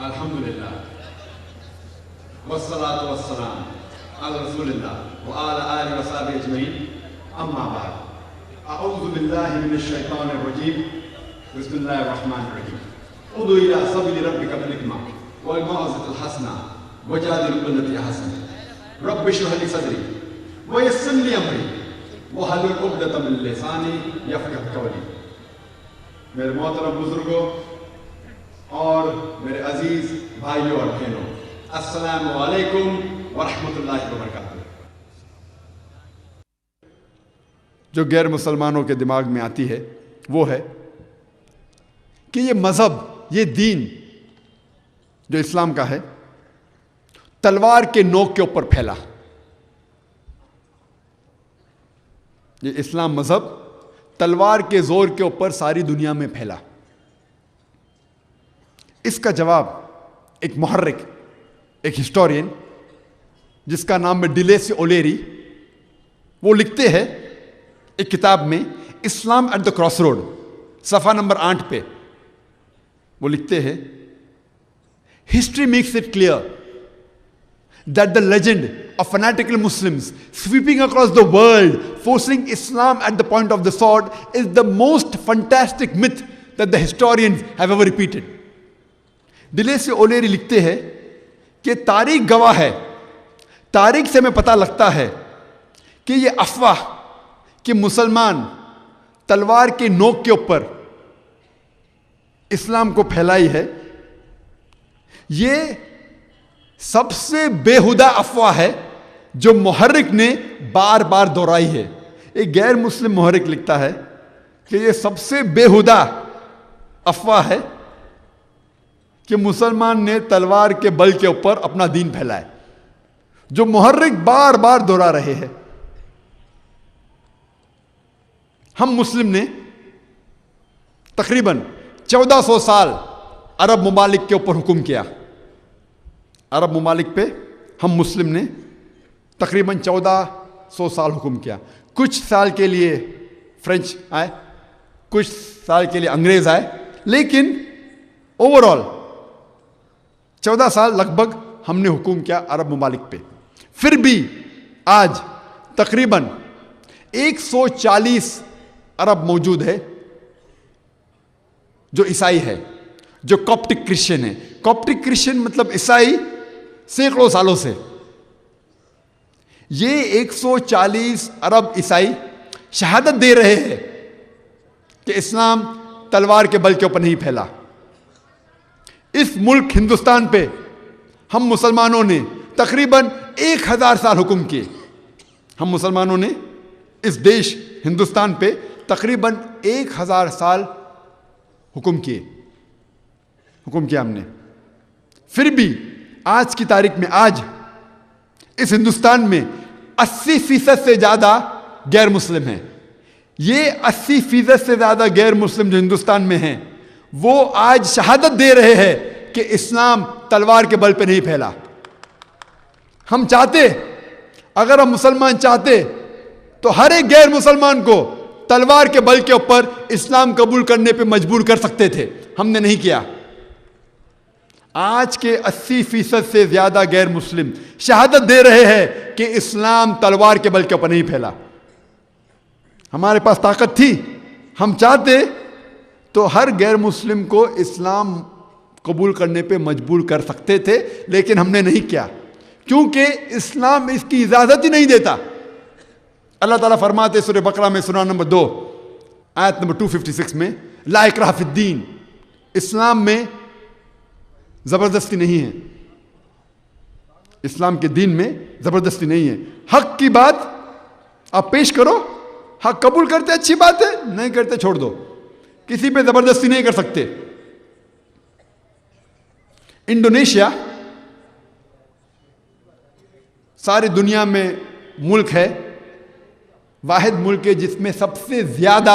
अल्हम्दुलिल्लाह वस्सलातु वस्सलाम अला रसूलिल्लाह व अला आलिहि व सहबिहि अजमईन अम्मा बाद अऊज़ु बिल्लाहि मिनश शैतानिर रजीम बिस्मिल्लाहिर रहमानिर रहीम उदु इला सबीली रब्बिका बिल हिकमा वल मौइज़तिल हसना वजादिल बिल्लती अहसन रब्बि इश्रह ली सदरी व यस्सिर ली अमरी वहलुल उक़दतम मिन लिसानी यफ़क़हू क़ौली। मेरे मोहतरम बुजुर्गों और मेरे अजीज भाइयों और बहनों, अस्सलामु अलैकुम व रहमतुल्लाहि व बरकातुहू। जो गैर मुसलमानों के दिमाग में आती है वो है कि ये मज़हब, ये दीन जो इस्लाम का है, तलवार के नोक के ऊपर फैला। ये इस्लाम मज़हब तलवार के जोर के ऊपर सारी दुनिया में फैला। इसका जवाब एक मुहर्रिक, एक हिस्टोरियन जिसका नाम है डिलेसी ओलेरी, वो लिखते हैं एक किताब में इस्लाम एट द क्रॉस रोड, सफ़ा नंबर 8 पे वो लिखते हैं, history makes it clear that the legend of fanatical Muslims sweeping across the world, forcing Islam at the point of the sword, is the most fantastic myth that the historians have ever repeated. डिलेसी ओलेरी लिखते हैं कि तारीख गवाह है, तारीख से हमें पता लगता है कि ये अफवाह कि मुसलमान तलवार के नोक के ऊपर इस्लाम को फैलाई है, ये सबसे बेहुदा अफवाह है जो मुहर्रिक ने बार बार दोहराई है। एक गैर मुस्लिम मुहर्रिक लिखता है कि यह सबसे बेहुदा अफवाह है कि मुसलमान ने तलवार के बल के ऊपर अपना दीन फैलाया, जो मुहर्रिक बार बार दोहरा रहे हैं। हम मुस्लिम ने तकरीबन 1400 साल अरब ममालिक के ऊपर हुक्म किया। अरब ममालिक पे हम मुस्लिम ने तकरीबन 1400 साल हुक्म किया। कुछ साल के लिए फ्रेंच आए, कुछ साल के लिए अंग्रेज आए, लेकिन ओवरऑल 14 साल लगभग हमने हुक्म किया अरब ममालिक पे। फिर भी आज तकरीबन 140 अरब मौजूद है जो ईसाई है, जो कॉप्टिक क्रिश्चियन है। कॉप्टिक क्रिश्चियन मतलब ईसाई सैकड़ों सालों से। ये 140 अरब ईसाई शहादत दे रहे हैं कि इस्लाम तलवार के बल के ऊपर नहीं फैला। इस मुल्क हिंदुस्तान पे हम मुसलमानों ने तकरीबन 1000 साल हुक्म किए। हम मुसलमानों ने इस देश हिंदुस्तान पे तकरीबन 1000 साल हुक्म किया हमने। फिर भी आज की तारीख में, आज इस हिंदुस्तान में 80% से ज्यादा गैर मुस्लिम हैं। ये 80% से ज्यादा गैर मुस्लिम जो हिंदुस्तान में हैं, वो आज शहादत दे रहे हैं कि इस्लाम तलवार के बल पे नहीं फैला। हम चाहते, अगर हम मुसलमान चाहते तो हर एक गैर मुसलमान को तलवार के बल के ऊपर इस्लाम कबूल करने पे मजबूर कर सकते थे। हमने नहीं किया। आज के 80% से ज्यादा गैर मुस्लिम शहादत दे रहे हैं कि इस्लाम तलवार के बल के ऊपर नहीं फैला। हमारे पास ताकत थी, हम चाहते तो हर गैर मुस्लिम को इस्लाम कबूल करने पे मजबूर कर सकते थे, लेकिन हमने नहीं किया क्योंकि इस्लाम इसकी इजाजत ही नहीं देता। अल्लाह ताला फरमाते सूरह बकरा में सूरह नंबर 2 आयत नंबर 256 में, ला इकराह फिद्दीन, इस्लाम में जबरदस्ती नहीं है। इस्लाम के दीन में जबरदस्ती नहीं है। हक की बात आप पेश करो, हक कबूल करते अच्छी बात है, नहीं करते छोड़ दो, किसी पे जबरदस्ती नहीं कर सकते। इंडोनेशिया सारी दुनिया में मुल्क है, वाहिद मुल्क है जिसमें सबसे ज्यादा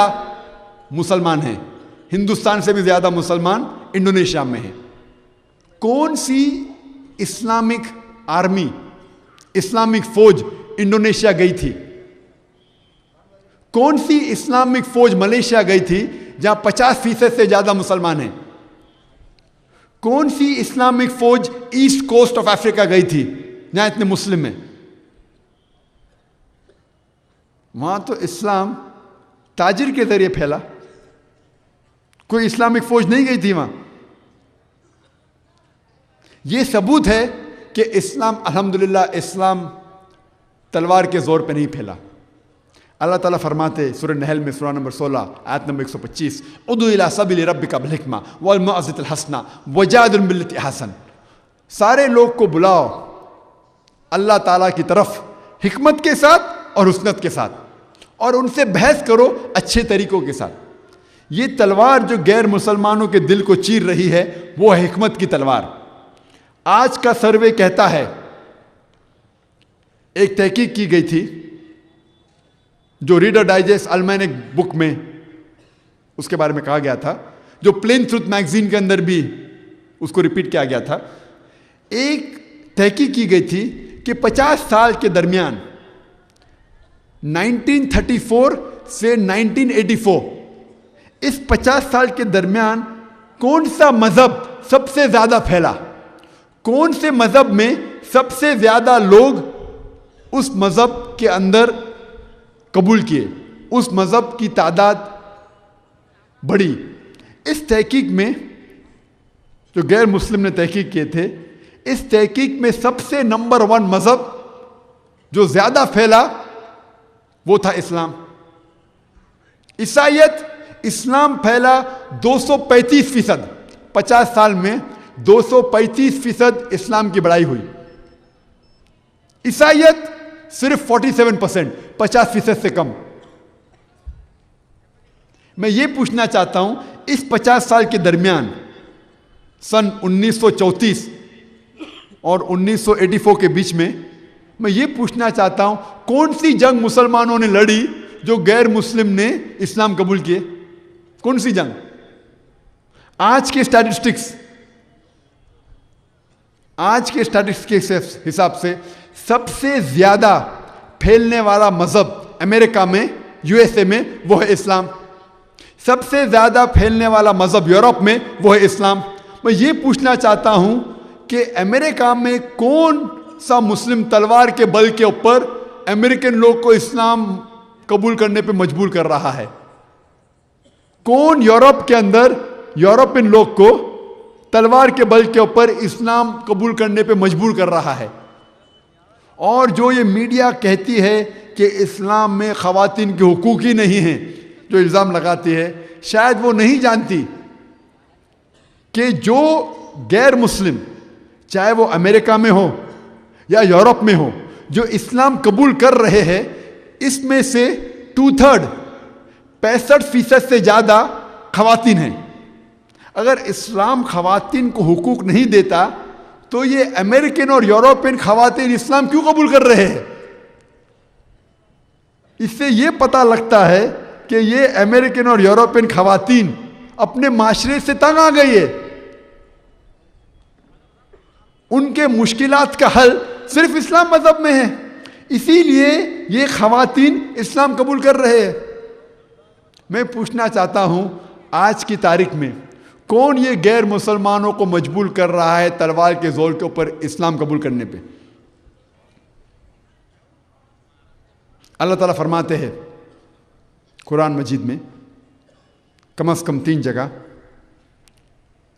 मुसलमान हैं। हिंदुस्तान से भी ज्यादा मुसलमान इंडोनेशिया में हैं। कौन सी इस्लामिक आर्मी, इस्लामिक फौज इंडोनेशिया गई थी? कौन सी इस्लामिक फौज मलेशिया गई थी जहां 50% से ज्यादा मुसलमान हैं? कौन सी इस्लामिक फौज ईस्ट कोस्ट ऑफ अफ्रीका गई थी जहां इतने मुस्लिम हैं? वहां तो इस्लाम ताजिर के जरिए फैला, कोई इस्लामिक फौज नहीं गई थी वहां। यह सबूत है कि इस्लाम, अल्हम्दुलिल्लाह, इस्लाम तलवार के जोर पे नहीं फैला। अल्लाह ताला फरमाते सूरह नहल में, सूरह नंबर 16 आयत नंबर 125, उदु इला सबील रब्बिका बिल हिकमा वल मौइज़तिल हसना वजादिल बिल्लती हसन। सारे लोग को बुलाओ अल्लाह ताला की तरफ हिकमत के साथ और हुस्नत के साथ, और उनसे बहस करो अच्छे तरीकों के साथ। ये तलवार जो गैर मुसलमानों के दिल को चीर रही है वो है हिकमत की तलवार। आज का सर्वे कहता है, एक तहकीक की गई थी जो रीडर डाइजेस्ट अलमैनिक बुक में उसके बारे में कहा गया था, जो प्लेन ट्रुथ मैगजीन के अंदर भी उसको रिपीट किया गया था। एक तहकीक की गई थी कि 50 साल के दरमियान 1934 से 1984, इस 50 साल के दरमियान कौन सा मजहब सबसे ज्यादा फैला, कौन से मजहब में सबसे ज्यादा लोग उस मजहब के अंदर कबूल किए, उस मजहब की तादाद बढ़ी। इस तहकीक में जो गैर मुस्लिम ने तहकीक किए थे, इस तहकीक में सबसे नंबर 1 मजहब जो ज्यादा फैला वो था इस्लाम, ईसाइयत। इस्लाम फैला 235%, 50 साल में 235% इस्लाम की बढ़ाई हुई। ईसाइयत सिर्फ 47%, 50% से कम। मैं ये पूछना चाहता हूं, इस 50 साल के दरमियान सन 1934 और 1984 के बीच में, मैं ये पूछना चाहता हूं, कौन सी जंग मुसलमानों ने लड़ी जो गैर मुस्लिम ने इस्लाम कबूल किए? कौन सी जंग? आज के स्टैटिस्टिक्स के हिसाब से सबसे ज्यादा फैलने वाला मजहब अमेरिका में, यूएसए में, वो है इस्लाम। सबसे ज्यादा फैलने वाला मजहब यूरोप में, वो है इस्लाम। मैं ये पूछना चाहता हूं कि अमेरिका में कौन सा मुस्लिम तलवार के बल के ऊपर अमेरिकन लोग को इस्लाम कबूल करने पे मजबूर कर रहा है? कौन यूरोप के अंदर यूरोपियन लोग को तलवार के बल के ऊपर इस्लाम कबूल करने पे मजबूर कर रहा है? और जो ये मीडिया कहती है कि इस्लाम में ख़वातीन के हुकूक ही नहीं हैं, जो इल्ज़ाम लगाती है, शायद वो नहीं जानती कि जो गैर मुस्लिम, चाहे वो अमेरिका में हो या यूरोप में हो, जो इस्लाम कबूल कर रहे हैं, इसमें से 2/3, 65% से ज़्यादा ख़वातीन हैं। अगर इस्लाम ख़वातीन को हुकूक नहीं देता तो ये अमेरिकन और यूरोपियन ख़वातीन इस्लाम क्यों कबूल कर रहे हैं? इससे ये पता लगता है कि ये अमेरिकन और यूरोपियन ख़वातीन अपने माशरे से तंग आ गई है। उनके मुश्किलात का हल सिर्फ इस्लाम मजहब में है, इसीलिए ये ख़वातीन इस्लाम कबूल कर रहे हैं। मैं पूछना चाहता हूं, आज की तारीख में कौन ये गैर मुसलमानों को मजबूर कर रहा है तलवार के जोर के ऊपर इस्लाम कबूल करने पे? अल्लाह ताला फरमाते हैं कुरान मजीद में कम से कम 3 जगह,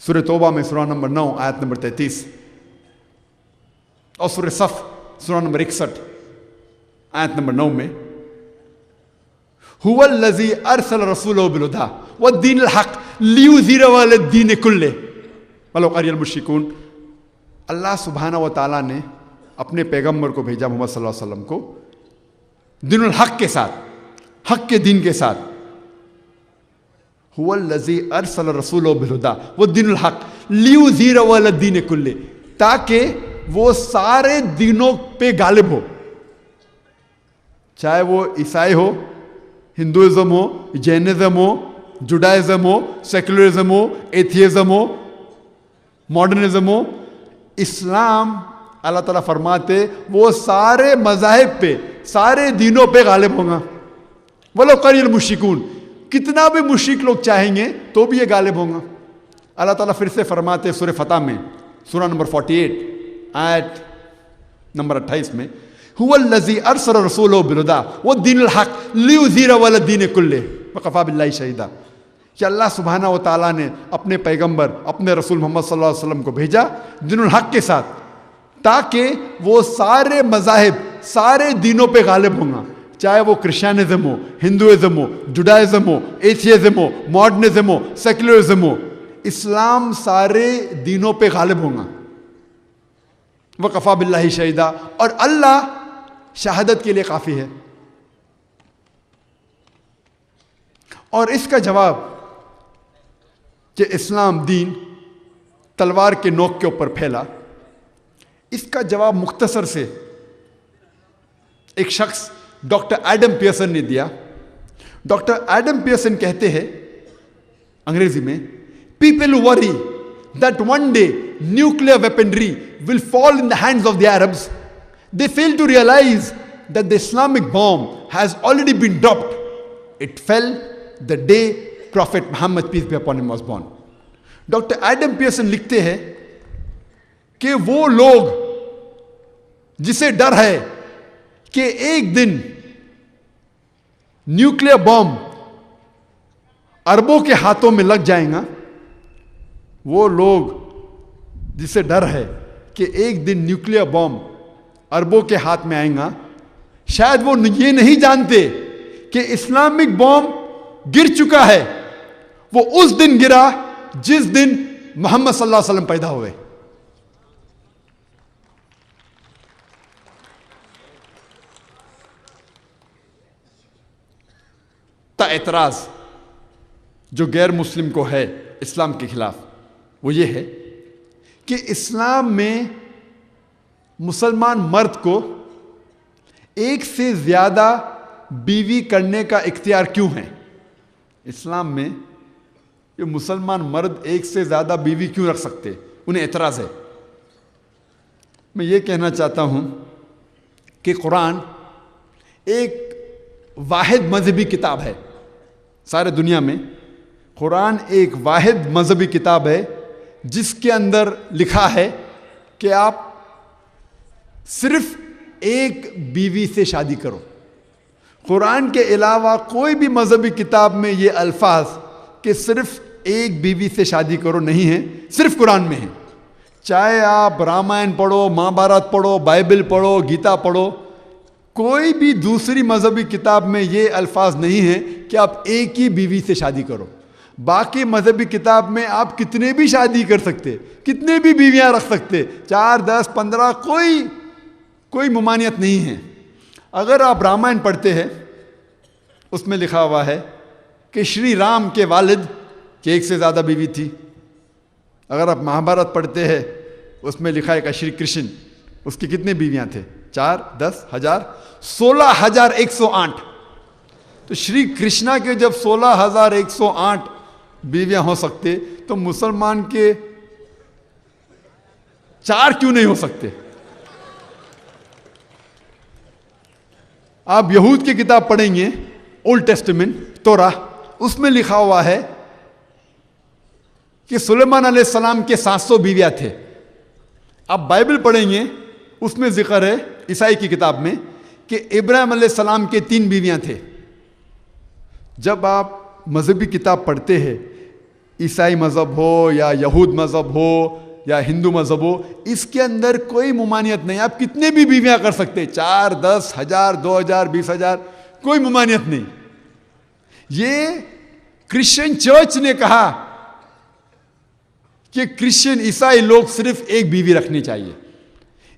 सूरह तौबा में सूरह नंबर 9 आयत नंबर 33, और सूरह सफ सूरह नंबर 61 आयत नंबर 9 में, हुवल्लज़ी अरसल रसूलहु बिल हुदा वद्दीनिल हक़ लियुज़हिरहु अलद्दीन कुल्लिहि वलौ करिहल मुश्रिकून। अल्लाह सुब्हानहु व तआला ने अपने पैगंबर को भेजा, मोहम्मद सल्लल्लाहु अलैहि वसल्लम को, दीनुल हक़ के साथ, हक़ के दीन के साथ। हुवल्लज़ी अरसल रसूलहु बिल हुदा वद्दीनिल हक़ लियुज़हिरहु अलद्दीन कुल्लिहि, ताकि वो सारे दीनों पे गालिब हो, चाहे वो ईसाई हो, हिंदुइज्म हो, जैनिज्म हो, जुडाइज्म हो, सेकुलरिज्म हो, एथियज्म हो, मॉडर्निज्म हो। इस्लाम, अल्लाह ताला फरमाते, वो सारे मज़ाहिब पे, सारे दीनों पे गालिब होगा। वलो करिहल मुश्रिकून, कितना भी मुश्रिक लोग चाहेंगे तो भी ये गालिब होगा। अल्लाह ताला फिर से फरमाते सूरह फतह में, सूरा नंबर 48 आयत नंबर 28 में, हुवल्लज़ी अरसल रसूलहु बिलहुदा वद्दीनिल हक़ लियुज़हिरहु अला दीनि कुल्लिहि वकफ़ा बिल्लाहि शहीदा, कि अल्लाह सुब्हानहु व तआला ने अपने पैगंबर अपने रसूल मोहम्मद सल्लल्लाहु अलैहि वसल्लम को भेजा दीनुल हक़ के साथ, ताकि वो सारे मज़ाहिब सारे दीनों पे गालिब होंगे, चाहे वो क्रिश्चियनिज्म हो, हिंदुइज्म हो, जुडाइज्म हो, एथियज्म हो, मॉडर्निज्म हो, सेक्युलरिज्म हो, इस्लाम सारे दीनों पे गालिब होगा। वकफ़ा बिल्लाहि शहीदा, और अल्लाह शहादत के लिए काफ़ी है। और इसका जवाब कि इस्लाम दीन तलवार के नोक के ऊपर फैला, इसका जवाब मुख्तसर से एक शख्स डॉक्टर एडम पियर्सन ने दिया। डॉक्टर एडम पियर्सन कहते हैं अंग्रेजी में, people worry that one day nuclear weaponry will fall in the hands of the Arabs. They fail to realize that the Islamic bomb has already been dropped. It fell the day Prophet Muhammad, peace be upon him, was born. Doctor Adam Pearson लिखते हैं कि वो लोग जिसे डर है कि एक दिन न्यूक्लियर बॉम्ब अरबों के हाथों में लग जाएगा, वो लोग जिसे डर है कि एक दिन न्यूक्लियर बॉम्ब अरबों के हाथ में आएगा, शायद वो ये नहीं जानते कि इस्लामिक बॉम्ब गिर चुका है। वो उस दिन गिरा जिस दिन मोहम्मद सल्लल्लाहु अलैहि वसल्लम पैदा हुए। एतराज जो गैर मुस्लिम को है इस्लाम के खिलाफ, वो ये है कि इस्लाम में मुसलमान मर्द को एक से ज़्यादा बीवी करने का इख्तियार क्यों है? इस्लाम में ये मुसलमान मर्द एक से ज़्यादा बीवी क्यों रख सकते? उन्हें एतराज़ है। मैं ये कहना चाहता हूँ कि कुरान एक वाहिद मजहबी किताब है। सारे दुनिया में कुरान एक वाहिद मजहबी किताब है जिसके अंदर लिखा है कि आप सिर्फ एक बीवी से शादी करो। कुरान के अलावा कोई भी मजहबी किताब में ये अल्फाज कि सिर्फ एक बीवी से शादी करो नहीं है, सिर्फ कुरान में है। चाहे आप रामायण पढ़ो, महाभारत पढ़ो, बाइबल पढ़ो, गीता पढ़ो, कोई भी दूसरी मजहबी किताब में ये अल्फाज नहीं है कि आप एक ही बीवी से शादी करो। बाकी मजहबी किताब में आप कितने भी शादी कर सकते, कितने भी बीवियां रख सकते, 4, 10, 15, कोई मुमानियत नहीं है। अगर आप रामायण पढ़ते हैं उसमें लिखा हुआ है कि श्री राम के वालिद की एक से ज़्यादा बीवी थी। अगर आप महाभारत पढ़ते हैं उसमें लिखा है कि श्री कृष्ण, उसकी कितनी बीवियां थे? 4, 10, 1000, 16,108। तो श्री कृष्णा के जब 16,108 बीवियां हो सकते तो मुसलमान के 4 क्यों नहीं हो सकते? आप यहूद की किताब पढ़ेंगे, ओल्ड टेस्टामेंट तोरा, उसमें लिखा हुआ है कि सुलेमान अलैहिस्सलाम के 700 बीवियां थे। आप बाइबल पढ़ेंगे उसमें जिक्र है ईसाई की किताब में कि इब्राहिम अलैहिस्सलाम के 3 बीवियां थे। जब आप मजहबी किताब पढ़ते हैं, ईसाई मज़हब हो या यहूद मज़हब हो या हिंदू मज़हब हो, इसके अंदर कोई मुमानियत नहीं। आप कितने भी बीवियां कर सकते, 4, 10, 1000, 2000, 20,000, कोई मुमानियत नहीं। ये क्रिश्चियन चर्च ने कहा कि क्रिश्चियन ईसाई लोग सिर्फ एक बीवी रखनी चाहिए।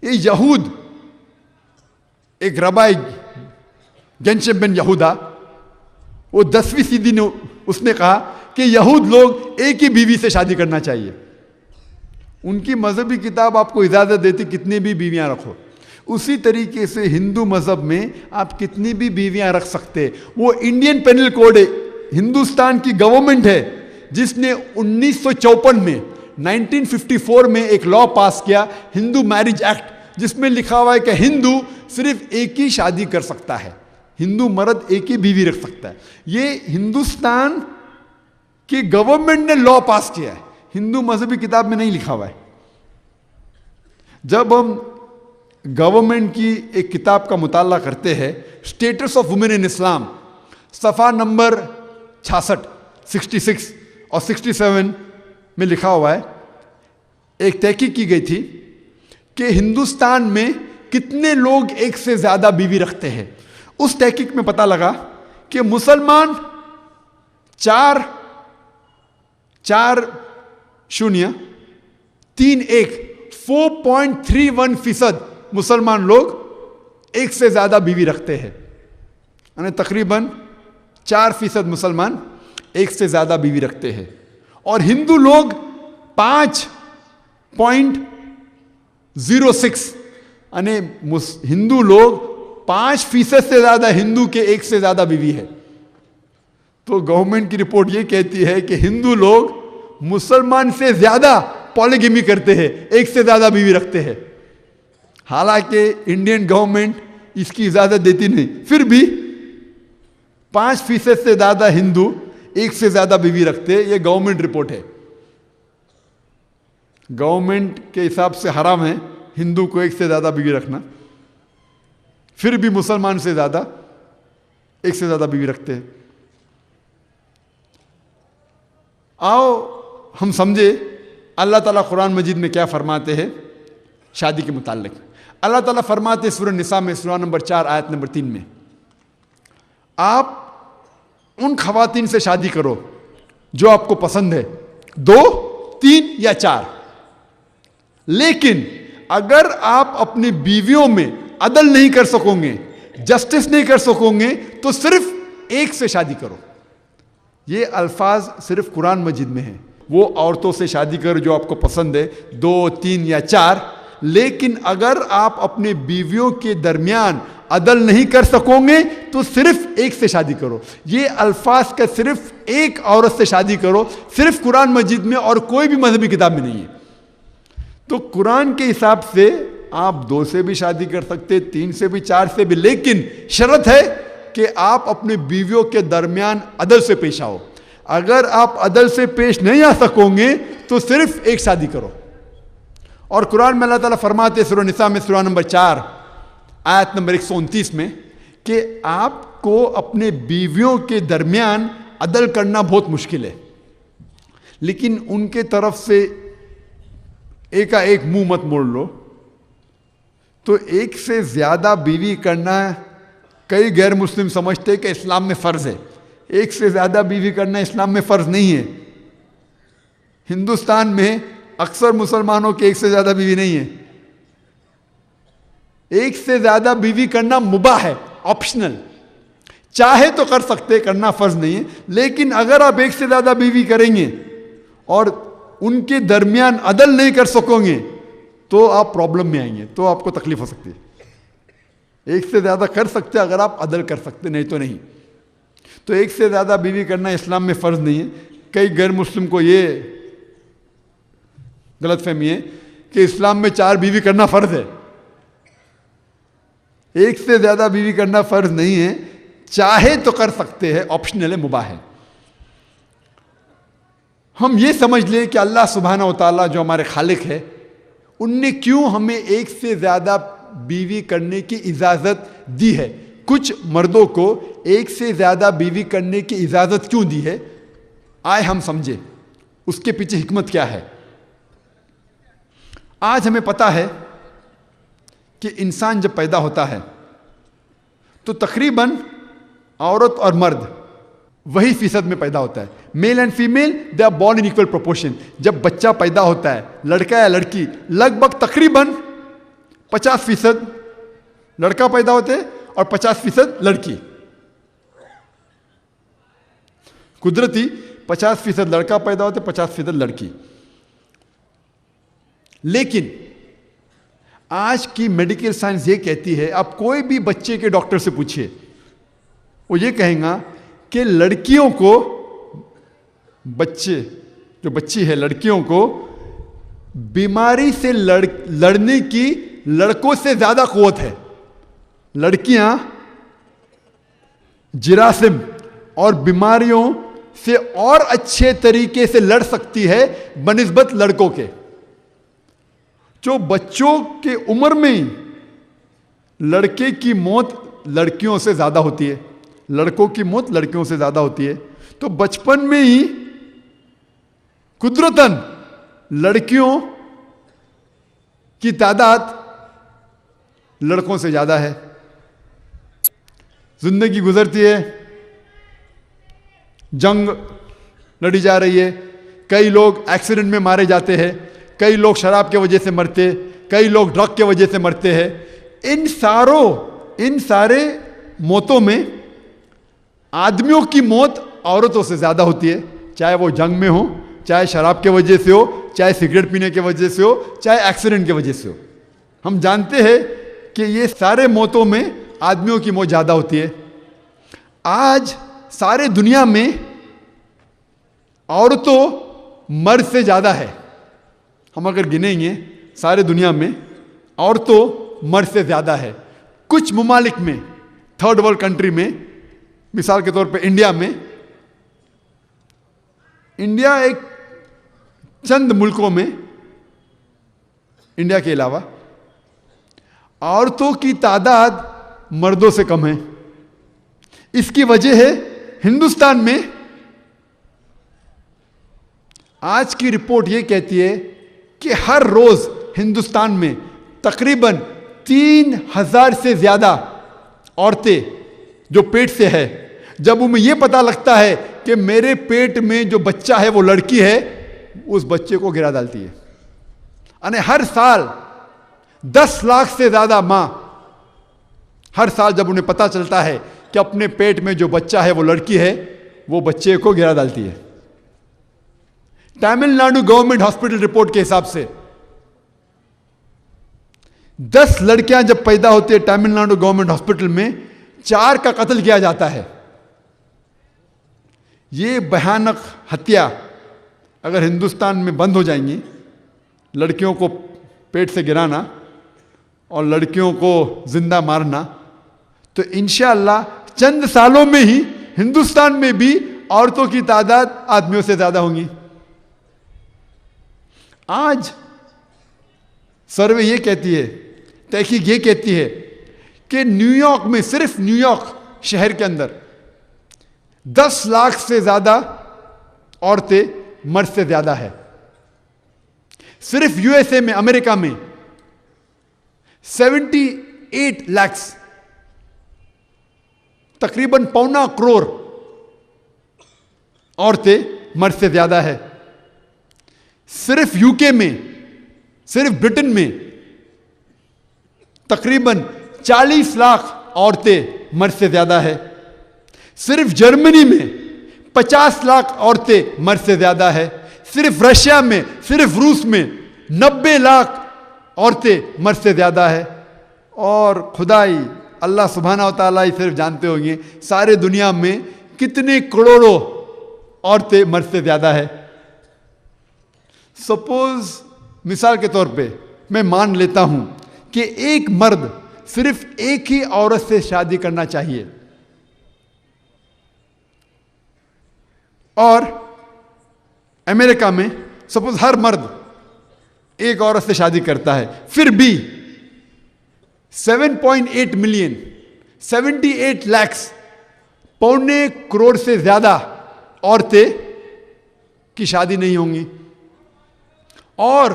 ये यहूद, एक रबाई गेंशम बिन यहूदा, वो 10वीं सदी ने उसने कहा कि यहूद लोग एक ही बीवी से शादी करना चाहिए। उनकी मजहबी किताब आपको इजाज़त देती कितनी भी बीवियां रखो। उसी तरीके से हिंदू मज़हब में आप कितनी भी बीवियां रख सकते। वो इंडियन पेनल कोड है, हिंदुस्तान की गवर्नमेंट है जिसने 1954 में 1954 में एक लॉ पास किया, हिंदू मैरिज एक्ट, जिसमें लिखा हुआ है कि हिंदू सिर्फ एक ही शादी कर सकता है, हिंदू मर्द एक ही बीवी रख सकता है। ये हिंदुस्तान की गवर्नमेंट ने लॉ पास किया है। हिंदू मजहबी किताब में नहीं लिखा हुआ है। जब हम गवर्नमेंट की एक किताब का मुताला करते हैं, स्टेटस ऑफ वुमेन इन इस्लाम, सफ़ा नंबर 66, 66 और 67 में लिखा हुआ है, एक तहकीक की गई थी कि हिंदुस्तान में कितने लोग एक से ज़्यादा बीवी रखते हैं। उस तहकीक में पता लगा कि मुसलमान 4.31% मुसलमान लोग एक से ज़्यादा बीवी रखते हैं, यानी तकरीबन 4% मुसलमान एक से ज़्यादा बीवी रखते हैं। और हिंदू लोग 5.06, यानी हिंदू लोग 5% से ज़्यादा हिंदू के एक से ज़्यादा बीवी है। तो गवर्नमेंट की रिपोर्ट ये कहती है कि हिंदू लोग मुसलमान से ज़्यादा पॉलीगेमी करते हैं, एक से ज़्यादा बीवी रखते हैं। हालांकि इंडियन गवर्नमेंट इसकी इजाज़त देती नहीं, फिर भी 5% से ज़्यादा हिंदू एक से ज़्यादा बीवी रखते हैं। ये गवर्नमेंट रिपोर्ट है। गवर्नमेंट के हिसाब से हराम है हिंदू को एक से ज़्यादा बीवी रखना, फिर भी मुसलमान से ज़्यादा एक से ज़्यादा बीवी रखते हैं। आओ हम समझे अल्लाह ताला कुरान मजीद में क्या फरमाते हैं शादी के मुताल्लिक। अल्लाह ताला फरमाते हैं सूरह निसा में, सूरह नंबर 4 आयत नंबर 3 में, आप उन खवातीन से शादी करो जो आपको पसंद है, 2, 3 या 4, लेकिन अगर आप अपनी बीवियों में अदल नहीं कर सकोगे, जस्टिस नहीं कर सकोगे, तो सिर्फ एक से शादी करो। ये अल्फाज सिर्फ कुरान मजीद में है। वो औरतों से शादी करो जो आपको पसंद है, 2, 3 या 4, लेकिन अगर आप अपने बीवियों के दरमियान अदल नहीं कर सकोगे तो सिर्फ एक से शादी करो। ये अल्फाज का सिर्फ एक औरत से शादी करो, सिर्फ कुरान मजीद में और कोई भी मजहबी किताब में नहीं है। तो कुरान के हिसाब से आप 2 से भी शादी कर सकते, 3 से भी, 4 से भी, लेकिन शर्त है कि आप अपने बीवियों के दरमियान अदल से पेश आओ। अगर आप अदल से पेश नहीं आ सकोगे तो सिर्फ एक शादी करो। और कुरान में अल्लाह ताला फरमाते सूरह निसा में, सूरह नंबर 4 आयत नंबर 129 में, कि आपको अपने बीवियों के दरमियान अदल करना बहुत मुश्किल है, लेकिन उनके तरफ से एकाएक मुंह मत मोड़ लो। तो एक से ज़्यादा बीवी करना कई गैर मुस्लिम समझते हैं कि इस्लाम में फ़र्ज़ है। एक से ज़्यादा बीवी करना इस्लाम में फ़र्ज़ नहीं है। हिंदुस्तान में अक्सर मुसलमानों के एक से ज़्यादा बीवी नहीं है। एक से ज़्यादा बीवी करना मुबाह है, ऑप्शनल, चाहे तो कर सकते, करना फ़र्ज़ नहीं है। लेकिन अगर आप एक से ज़्यादा बीवी करेंगे और उनके दरमियान अदल नहीं कर सकोगे तो आप प्रॉब्लम में आएंगे, तो आपको तकलीफ हो सकती है। एक से ज़्यादा कर सकते अगर आप अदल कर सकते, नहीं तो नहीं। तो एक से ज़्यादा बीवी करना इस्लाम में फ़र्ज़ नहीं है। कई गैर मुस्लिम को ये गलतफहमी है कि इस्लाम में 4 बीवी करना फ़र्ज़ है। एक से ज़्यादा बीवी करना फ़र्ज़ नहीं है, चाहे तो कर सकते हैं, ऑप्शनल है, मुबाह है। हम ये समझ लें कि अल्लाह सुब्हाना व तआला जो हमारे खालिक है, उनने क्यों हमें एक से ज़्यादा बीवी करने की इजाज़त दी है। कुछ मर्दों को एक से ज़्यादा बीवी करने की इजाज़त क्यों दी है, आए हम समझे उसके पीछे हिकमत क्या है। आज हमें पता है कि इंसान जब पैदा होता है तो तकरीबन औरत और मर्द वही फीसद में पैदा होता है। Male and female they are born in equal proportion. जब बच्चा पैदा होता है, लड़का या लड़की, लगभग तकरीबन 50% लड़का पैदा होते हैं और 50% लड़की। कुदरती 50% लड़का पैदा होते, 50% लड़की। लेकिन आज की मेडिकल साइंस ये कहती है, आप कोई भी बच्चे के डॉक्टर से पूछिए, वो ये कहेगा कि लड़कियों को, बच्चे जो बच्ची है, लड़कियों को बीमारी से लड़ने की लड़कों से ज्यादा कुव्वत है। लड़कियां जिरासिम और बीमारियों से और अच्छे तरीके से लड़ सकती है बनिस्बत लड़कों के। जो बच्चों के उम्र में ही लड़के की मौत लड़कियों से ज्यादा होती है, लड़कों की मौत लड़कियों से ज्यादा होती है, तो बचपन में ही कुदरतन लड़कियों की तादाद लड़कों से ज्यादा है। जिंदगी गुजरती है, जंग लड़ी जा रही है, कई लोग एक्सीडेंट में मारे जाते हैं, कई लोग शराब के वजह से मरते, कई लोग ड्रग के वजह से मरते हैं। इन सारे मौतों में आदमियों की मौत औरतों से ज्यादा होती है, चाहे वो जंग में हो, चाहे शराब के वजह से हो, चाहे सिगरेट पीने के वजह से हो, चाहे एक्सीडेंट के वजह से हो। हम जानते हैं कि ये सारे मौतों में आदमियों की मौत ज्यादा होती है। आज सारे दुनिया में औरतों मर्द से ज्यादा है। हम अगर गिनेंगे सारे दुनिया में औरतों मर्द से ज्यादा है। कुछ ममालिक में, थर्ड वर्ल्ड कंट्री में, मिसाल के तौर पे इंडिया में, इंडिया एक चंद मुल्कों में, इंडिया के अलावा औरतों की तादाद मर्दों से कम है। इसकी वजह है हिंदुस्तान में आज की रिपोर्ट यह कहती है कि हर रोज हिंदुस्तान में तकरीबन 3000 से ज्यादा औरतें जो पेट से है, जब उन्हें यह पता लगता है कि मेरे पेट में जो बच्चा है वो लड़की है, उस बच्चे को गिरा डालती है। यानी हर साल 10 लाख से ज्यादा मां, हर साल जब उन्हें पता चलता है कि अपने पेट में जो बच्चा है वो लड़की है, वो बच्चे को गिरा डालती है। तमिलनाडु गवर्नमेंट हॉस्पिटल रिपोर्ट के हिसाब से 10 लड़कियां जब पैदा होती है तमिलनाडु गवर्नमेंट हॉस्पिटल में, 4 का कत्ल किया जाता है। ये भयानक हत्या अगर हिंदुस्तान में बंद हो जाएंगी, लड़कियों को पेट से गिराना और लड़कियों को जिंदा मारना, तो इंशाअल्लाह चंद सालों में ही हिंदुस्तान में भी औरतों की तादाद आदमियों से ज्यादा होंगी। आज सर्वे ये कहती है, तहकीक ये कहती है कि न्यूयॉर्क में, सिर्फ न्यूयॉर्क शहर के अंदर 10 लाख से ज्यादा औरतें मर्द से ज्यादा है। सिर्फ यूएसए में, अमेरिका में 78 लाख, तकरीबन 1.25 करोड़ औरतें मर्द से ज्यादा है। सिर्फ यूके में, सिर्फ ब्रिटेन में तकरीबन 40 लाख औरतें मर्द से ज्यादा है। सिर्फ जर्मनी में 50 लाख औरतें मर्द से ज्यादा है। सिर्फ रशिया में, सिर्फ रूस में 90 लाख औरतें मर्द से ज्यादा है। और खुदाई अल्लाह सुब्हाना व तआला ही सिर्फ जानते होंगे सारे दुनिया में कितने करोड़ों औरतें मर्द से ज्यादा है। सपोज मिसाल के तौर पे मैं मान लेता हूं कि एक मर्द सिर्फ एक ही औरत से शादी करना चाहिए और अमेरिका में सपोज हर मर्द एक औरत से शादी करता है, फिर भी 7.8 मिलियन, 78 लाख, 1.25 करोड़ से ज्यादा औरतें की शादी नहीं होंगी। और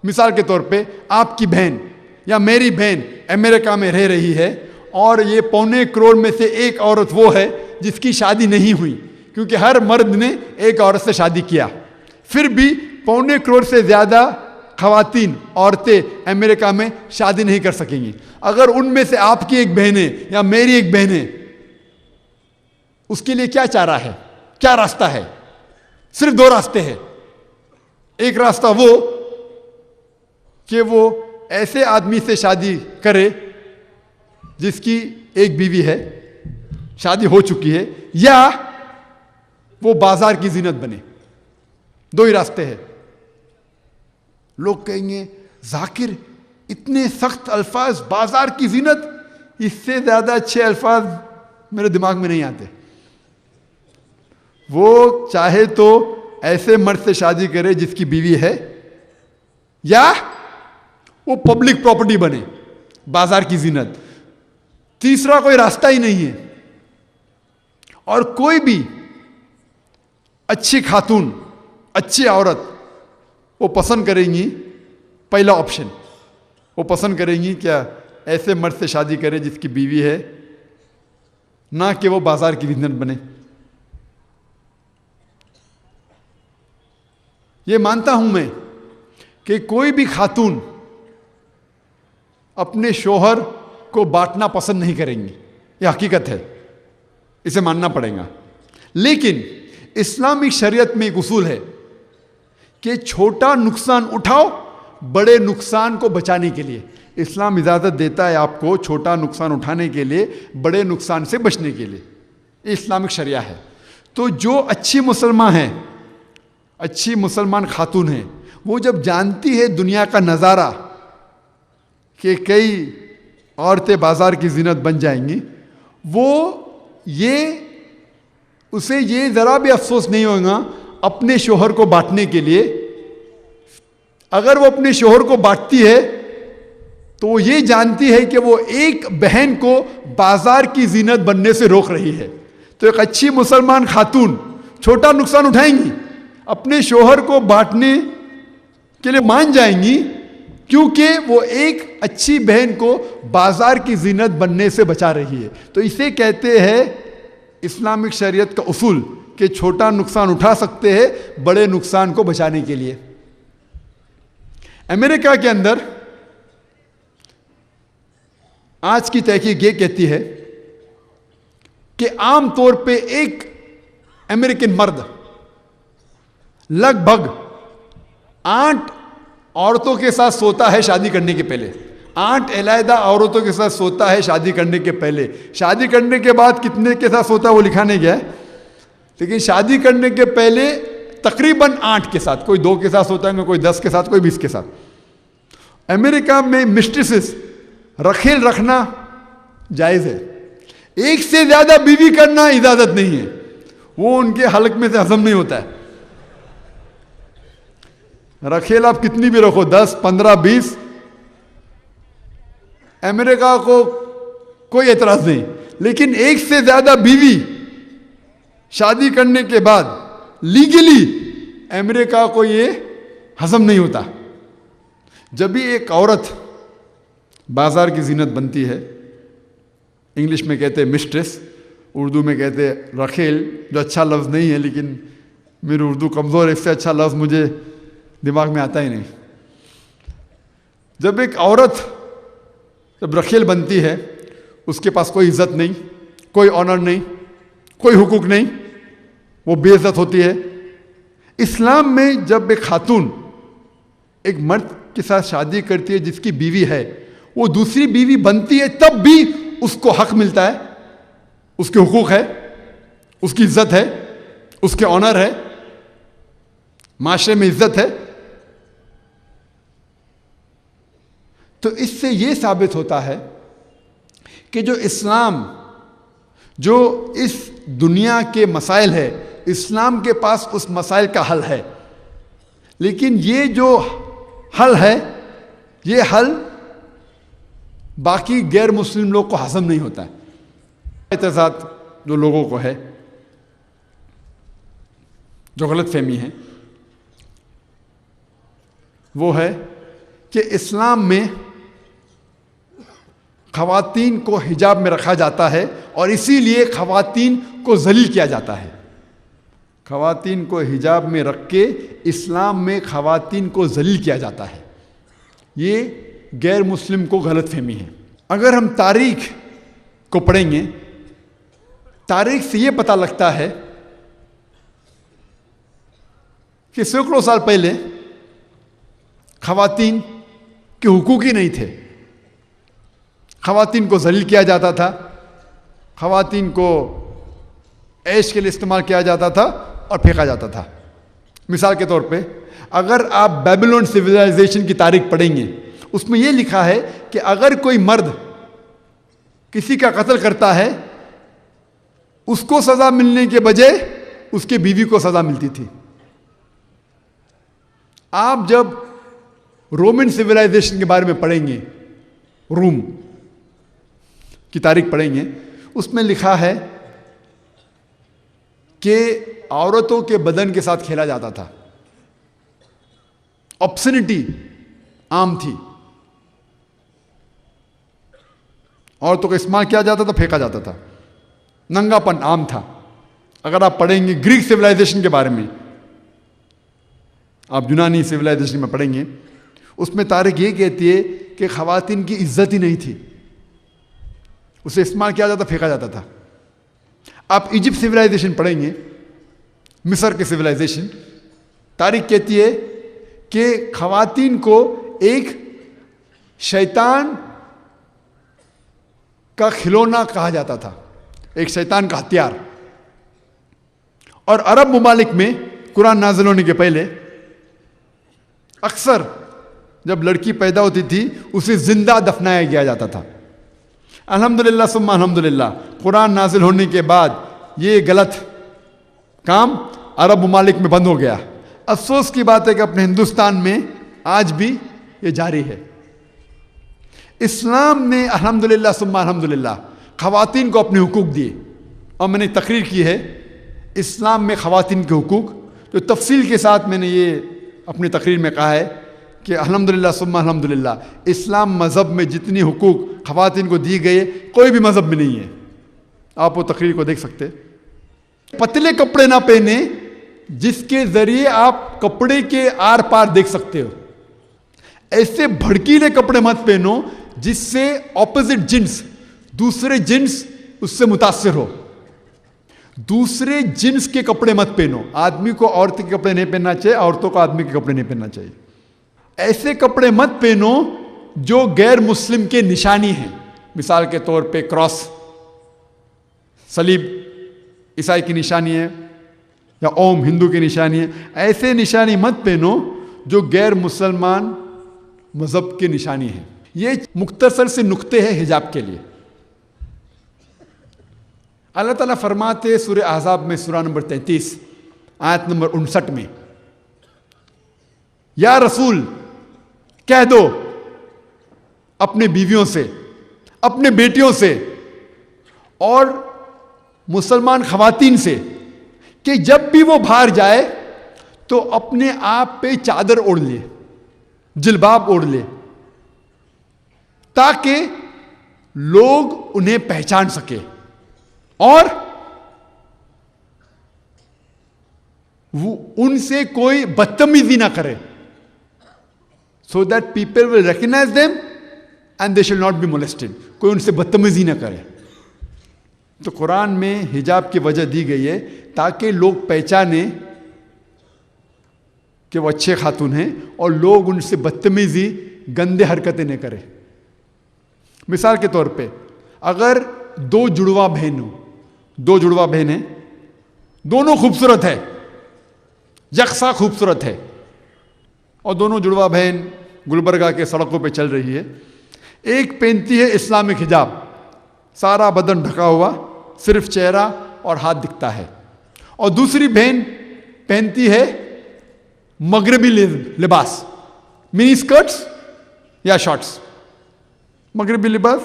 मिसाल के तौर पे आपकी बहन या मेरी बहन अमेरिका में रह रही है और ये 1.25 करोड़ में से एक औरत वो है जिसकी शादी नहीं हुई, क्योंकि हर मर्द ने एक औरत से शादी किया, फिर भी 1.25 करोड़ से ज्यादा खवातीन, औरतें अमेरिका में शादी नहीं कर सकेंगी। अगर उनमें से आपकी एक बहन है या मेरी एक बहन है, उसके लिए क्या चारा है, क्या रास्ता है? सिर्फ 2 रास्ते हैं। एक रास्ता वो कि वो ऐसे आदमी से शादी करे जिसकी एक बीवी है, शादी हो चुकी है, या वो बाजार की जीनत बने। 2 ही रास्ते हैं। लोग कहेंगे जाकिर इतने सख्त अल्फाज, बाजार की जीनत, इससे ज्यादा अच्छे अल्फाज मेरे दिमाग में नहीं आते। वो चाहे तो ऐसे मर्द से शादी करे जिसकी बीवी है, या वो पब्लिक प्रॉपर्टी बने, बाजार की जीनत। तीसरा कोई रास्ता ही नहीं है। और कोई भी अच्छी खातून, अच्छी औरत वो पसंद करेंगी, पहला ऑप्शन वो पसंद करेंगी क्या, ऐसे मर्द से शादी करे जिसकी बीवी है, ना कि वो बाजार की जीनत बने। ये मानता हूं मैं कि कोई भी खातून अपने शोहर को बांटना पसंद नहीं करेंगी, ये हकीकत है, इसे मानना पड़ेगा। लेकिन इस्लामिक शरीयत में एक उसूल है कि छोटा नुकसान उठाओ बड़े नुकसान को बचाने के लिए। इस्लाम इजाज़त देता है आपको छोटा नुकसान उठाने के लिए, बड़े नुकसान से बचने के लिए। ये इस्लामिक शरिया है। तो जो अच्छी मुसलमान है, अच्छी मुसलमान खातून है, वो जब जानती है दुनिया का नज़ारा कि कई औरतें बाजार की जीनत बन जाएंगी, उसे ये ज़रा भी अफसोस नहीं होगा अपने शोहर को बांटने के लिए। अगर वो अपने शोहर को बांटती है तो वो ये जानती है कि वो एक बहन को बाजार की जीनत बनने से रोक रही है। तो एक अच्छी मुसलमान खातून छोटा नुकसान उठाएंगी, अपने शोहर को बांटने के लिए मान जाएंगी, क्योंकि वो एक अच्छी बहन को बाजार की जीनत बनने से बचा रही है। तो इसे कहते हैं इस्लामिक शरीयत का उसूल कि छोटा नुकसान उठा सकते हैं बड़े नुकसान को बचाने के लिए। अमेरिका के अंदर आज की तहकीक ये कहती है कि आम तौर पे एक अमेरिकन मर्द लगभग 8 औरतों के साथ सोता है शादी करने के पहले। 8 अलहदा औरतों के साथ सोता है शादी करने के पहले। शादी करने के बाद कितने के साथ सोता है वो लिखा नहीं गया है, लेकिन शादी करने के पहले तकरीबन 8 के साथ, कोई 2 के साथ सोता है, कोई 10 के साथ, कोई 20 के साथ। अमेरिका में मिस्ट्रेसेस रखेल रखना जायज है, एक से ज्यादा बीवी करना इजाजत नहीं है, वो उनके हलक में से हजम नहीं होता है। रखेल आप कितनी भी रखो, 10, 15, 20, अमेरिका को कोई एतराज नहीं। लेकिन एक से ज्यादा बीवी शादी करने के बाद लीगली अमेरिका को ये हजम नहीं होता। जब भी एक औरत बाजार की जीनत बनती है, इंग्लिश में कहते हैं मिस्ट्रेस, उर्दू में कहते हैं रखेल, जो अच्छा लफ्ज़ नहीं है, लेकिन मेरी उर्दू कमज़ोर है, इससे अच्छा लफ्ज़ मुझे दिमाग में आता ही नहीं। जब एक औरत जब रखेल बनती है, उसके पास कोई इज्जत नहीं, कोई ऑनर नहीं, कोई हुकूक नहीं, वो बेइज्जत होती है। इस्लाम में जब एक खातून एक मर्द के साथ शादी करती है जिसकी बीवी है, वो दूसरी बीवी बनती है, तब भी उसको हक मिलता है, उसके हुकूक है, उसकी इज्जत है, उसके ऑनर है, माशरे में इज्जत है। तो इससे यह साबित होता है कि जो इस्लाम, जो इस दुनिया के मसाइल है, इस्लाम के पास उस मसाइल का हल है। लेकिन ये जो हल है, ये हल बाकी गैर मुस्लिम लोग को हजम नहीं होता है। एतजाद जो लोगों को है, जो गलत फहमी है, वो है कि इस्लाम में ख़वातीन को हिजाब में रखा जाता है और इसीलिए ख़वातीन को ज़लील किया जाता है। ख़वातीन को हिजाब में रख के इस्लाम में ख़वातीन को ज़लील किया जाता है। ये गैर मुस्लिम को गलत फहमी है। अगर हम तारीख को पढ़ेंगे, तारीख से ये पता लगता है कि सैकड़ों साल पहले ख़वातीन के हुकूक ही नहीं थे। ख़वातीन को ज़लील किया जाता था, ख़वातीन को ऐश के लिए इस्तेमाल किया जाता था और फेंका जाता था। मिसाल के तौर पे अगर आप बेबीलोन सिविलाइजेशन की तारीख पढ़ेंगे, उसमें यह लिखा है कि अगर कोई मर्द किसी का कत्ल करता है, उसको सज़ा मिलने के बजाय उसके बीवी को सजा मिलती थी। आप जब रोमन सिविलाइजेशन के बारे में पढ़ेंगे, रोम की तारीख पढ़ेंगे, उसमें लिखा है कि औरतों के बदन के साथ खेला जाता था, ऑब्सनिटी आम थी, औरतों का इस्तेमाल किया जाता था, फेंका जाता था, नंगापन आम था। अगर आप पढ़ेंगे ग्रीक सिविलाइजेशन के बारे में, आप यूनानी सिविलाइजेशन में पढ़ेंगे, उसमें तारीख ये कहती है कि खवातीन की इज्जत ही नहीं थी, उसे इस्तेमाल किया जाता, फेंका जाता था। आप इजिप्ट सिविलाइजेशन पढ़ेंगे, मिस्र के सिविलाइजेशन, तारीख कहती है कि खवातीन को एक शैतान का खिलौना कहा जाता था, एक शैतान का हथियार। और अरब ममालिक में कुरान नाज़िल होने के पहले अक्सर जब लड़की पैदा होती थी उसे जिंदा दफनाया गया जाता था। अल्हम्दुलिल्लाह सुम्मा अल्हम्दुलिल्लाह, कुरान नाज़िल होने के बाद ये गलत काम अरब ममालिक में बंद हो गया। अफसोस की बात है कि अपने हिंदुस्तान में आज भी ये जारी है। इस्लाम ने अल्हम्दुलिल्लाह सुम्मा अल्हम्दुलिल्लाह खवातीन को अपने हुकूक दिए, और मैंने तकरीर की है इस्लाम में खवातीन के हुकूक, तो तफसील के साथ मैंने ये अपनी तकरीर में कहा है कि अल्हम्दुलिल्लाह सुम्मा अल्हम्दुलिल्लाह इस्लाम मज़हब में जितनी हुकूक खवातीन को दी गई कोई भी मज़हब में नहीं है। आप वो तकरीर को देख सकते। पतले कपड़े ना पहने जिसके ज़रिए आप कपड़े के आर पार देख सकते हो। ऐसे भड़कीले कपड़े मत पहनो जिससे ऑपोजिट जिन्स, दूसरे जिन्स उससे मुतासिर हो। दूसरे जिन्स के कपड़े मत पहनो। आदमी को औरत के कपड़े नहीं पहनना चाहिए, औरतों को आदमी के कपड़े नहीं पहनना चाहिए। ऐसे कपड़े मत पहनो जो गैर मुस्लिम के निशानी हैं, मिसाल के तौर पे क्रॉस, सलीब ईसाई की निशानी है, या ओम हिंदू की निशानी है। ऐसे निशानी मत पहनो जो गैर मुसलमान मजहब की निशानी है। ये मुख्तसर से नुक्ते हैं हिजाब के लिए। अल्लाह ताला फरमाते सूरह अहज़ाब में सूरा नंबर 33 आयत नंबर 59 में, या रसूल कह दो अपने बीवियों से, अपने बेटियों से और मुसलमान खवातीन से कि जब भी वो बाहर जाए तो अपने आप पे चादर ओढ़ ले, जिलबाब ओढ़ ले, ताकि लोग उन्हें पहचान सके और वो उनसे कोई बदतमीजी ना करे, so that people will recognise them and they shall not B molested. कोई उनसे बदतमीजी ना करे। तो कुरान में हिजाब की वजह दी गई है ताकि लोग पहचाने कि वो अच्छे खातून हैं और लोग उनसे बदतमीजी, गंदे हरकतें नहीं करें। मिसाल के तौर पे अगर दो जुड़वा बहन हो, दो जुड़वा बहन है, दोनों खूबसूरत है, यकसा खूबसूरत है, और दोनों जुड़वा बहन गुलबर्गा के सड़कों पे चल रही है। एक पहनती है इस्लामिक हिजाब, सारा बदन ढका हुआ, सिर्फ चेहरा और हाथ दिखता है, और दूसरी बहन पहनती है मगरबी लिबास, मिनी स्कर्ट्स या शॉर्ट्स। मगरबी लिबास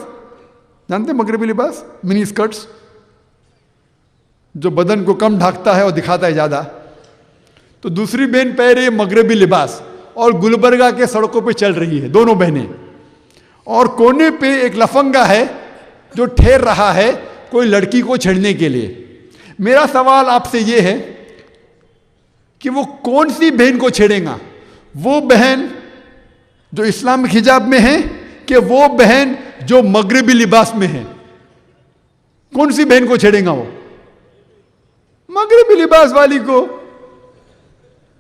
जानते हैं? मगरबी लिबास, मिनी स्कर्ट्स, जो बदन को कम ढकता है और दिखाता है ज्यादा। तो दूसरी बहन पहन रही है मगरबी लिबास और गुलबर्गा के सड़कों पे चल रही है, दोनों बहनें, और कोने पे एक लफंगा है जो ठहर रहा है कोई लड़की को छेड़ने के लिए। मेरा सवाल आपसे यह है कि वो कौन सी बहन को छेड़ेगा? वो बहन जो इस्लामिक हिजाब में है कि वो बहन जो मगरबी लिबास में है? कौन सी बहन को छेड़ेगा वो? मगरबी लिबास वाली को।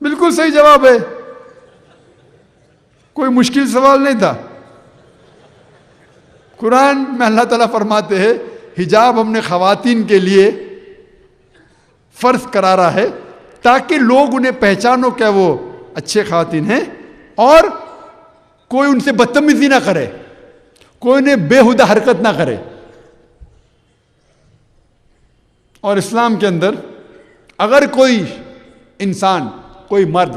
बिल्कुल सही जवाब है, कोई मुश्किल सवाल नहीं था। कुरान में अल्लाह ताला फरमाते हैं हिजाब हमने खवातीन के लिए फर्ज करारा है ताकि लोग उन्हें पहचानो क्या वो अच्छे खवातीन हैं और कोई उनसे बदतमीजी ना करे, कोई उन्हें बेहुदा हरकत ना करे। और इस्लाम के अंदर अगर कोई इंसान, कोई मर्द,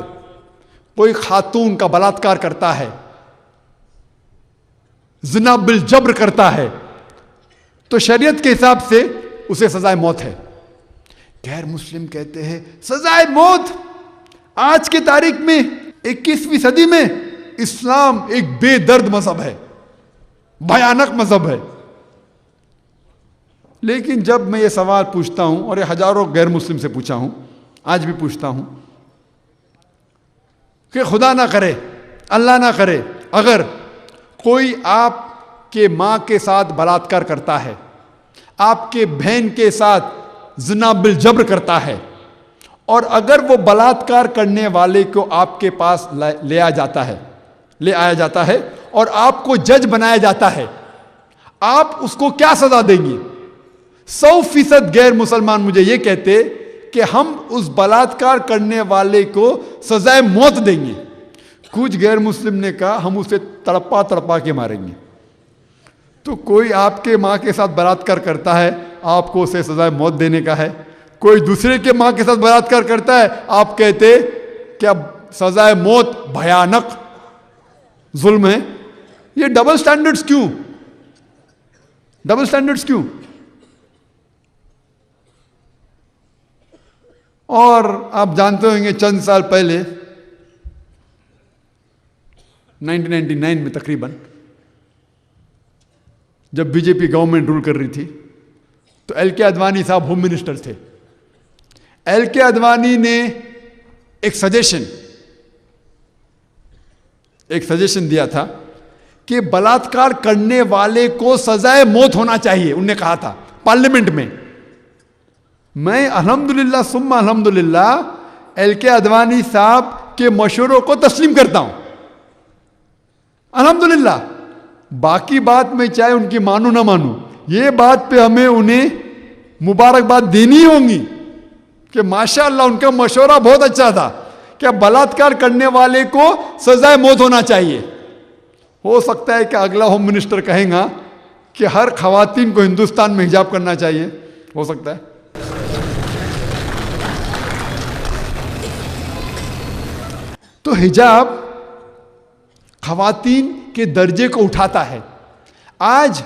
कोई खातून का बलात्कार करता है, जिना बिल जब्र करता है, तो शरीयत के हिसाब से उसे सजाए मौत है। गैर मुस्लिम कहते हैं सजाए मौत। आज की तारीख में 21वीं सदी में इस्लाम एक बेदर्द मजहब है, भयानक मजहब है। लेकिन जब मैं ये सवाल पूछता हूं, और ये हजारों गैर मुस्लिम से पूछा हूं, आज भी पूछता हूं कि खुदा ना करे, अल्लाह ना करे, अगर कोई आपके मां के साथ बलात्कार करता है, आपके बहन के साथ जिना बिल जब्र करता है, और अगर वो बलात्कार करने वाले को आपके पास ले आया जाता है और आपको जज बनाया जाता है, आप उसको क्या सजा देंगे? 100% गैर मुसलमान मुझे ये कहते कि हम उस बलात्कार करने वाले को सजाए मौत देंगे। कुछ गैर मुस्लिम ने कहा हम उसे तड़पा तड़पा के मारेंगे। तो कोई आपके मां के साथ बलात्कार करता है, आपको उसे सजाए मौत देने का है। कोई दूसरे के मां के साथ बलात्कार करता है, आप कहते क्या सजाए मौत भयानक जुल्म है। ये डबल स्टैंडर्ड्स क्यों? डबल स्टैंडर्ड्स क्यों? और आप जानते होंगे चंद साल पहले 1999 में तकरीबन, जब बीजेपी गवर्नमेंट रूल कर रही थी, तो एल.के. आडवाणी साहब होम मिनिस्टर थे। एल.के. आडवाणी ने एक सजेशन दिया था कि बलात्कार करने वाले को सजाए मौत होना चाहिए। उनने कहा था पार्लियामेंट में। मैं अल्हम्दुलिल्लाह सुम्मा अल्हम्दुलिल्लाह एल.के. आडवाणी साहब के मशवरों को तस्लीम करता हूं, अल्हम्दुलिल्लाह। बाकी बात मैं चाहे उनकी मानू ना मानू, ये बात पे हमें उन्हें मुबारकबाद देनी होगी कि माशाअल्लाह उनका मशवरा बहुत अच्छा था कि बलात्कार करने वाले को सजाए मौत होना चाहिए। हो सकता है कि अगला होम मिनिस्टर कहेगा कि हर खवातीन को हिंदुस्तान में हिजाब करना चाहिए, हो सकता है। तो हिजाब खवातीन के दर्जे को उठाता है। आज